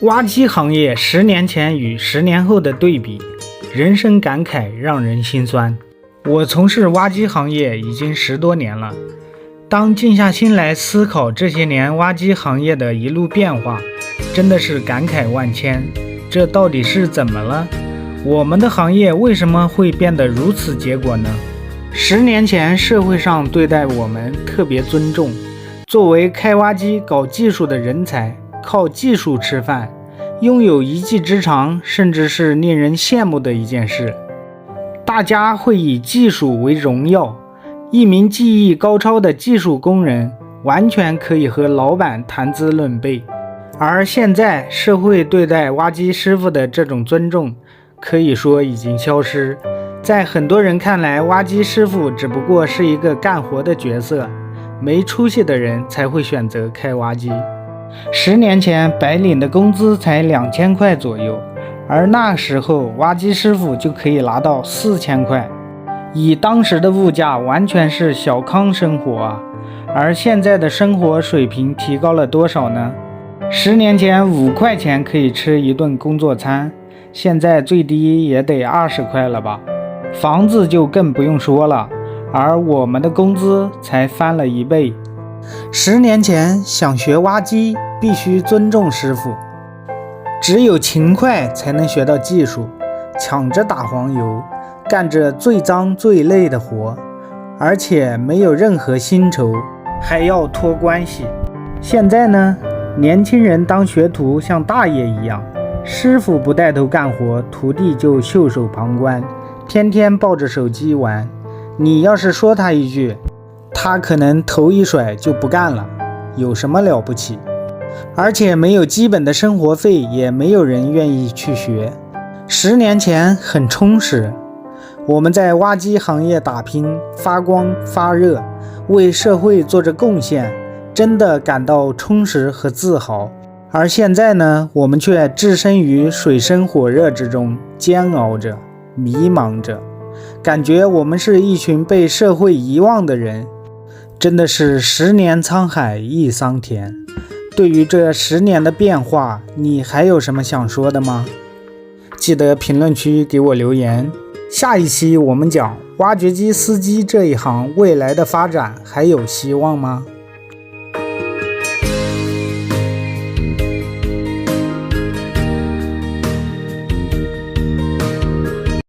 挖机行业10年前与10年后的对比，人生感慨让人心酸。我从事挖机行业已经10多年了，当静下心来思考这些年挖机行业的一路变化，真的是感慨万千。这到底是怎么了？我们的行业为什么会变得如此结果呢？10年前社会上对待我们特别尊重，作为开挖机搞技术的人才，靠技术吃饭，拥有一技之长，甚至是令人羡慕的一件事。大家会以技术为荣耀，一名技艺高超的技术工人完全可以和老板谈资论辈。而现在社会对待挖机师傅的这种尊重可以说已经消失，在很多人看来，挖机师傅只不过是一个干活的角色，没出息的人才会选择开挖机。10年前白领的工资才2000块左右，而那时候挖机师傅就可以拿到4000块，以当时的物价完全是小康生活啊！而现在的生活水平提高了多少呢？10年前5块钱可以吃一顿工作餐，现在最低也得20块了吧？房子就更不用说了，而我们的工资才翻了1倍。10年前想学挖机必须尊重师傅，只有勤快才能学到技术，抢着打黄油，干着最脏最累的活，而且没有任何薪酬，还要托关系。现在呢，年轻人当学徒像大爷一样，师傅不带头干活，徒弟就袖手旁观，天天抱着手机玩。你要是说他一句，他可能头一甩就不干了，有什么了不起？而且没有基本的生活费，也没有人愿意去学。10年前很充实，我们在挖机行业打拼，发光发热，为社会做着贡献，真的感到充实和自豪。而现在呢，我们却置身于水深火热之中，煎熬着，迷茫着，感觉我们是一群被社会遗忘的人。真的是10年沧海一桑田。对于这10年的变化，你还有什么想说的吗？记得评论区给我留言。下一期我们讲挖掘机司机这一行未来的发展还有希望吗？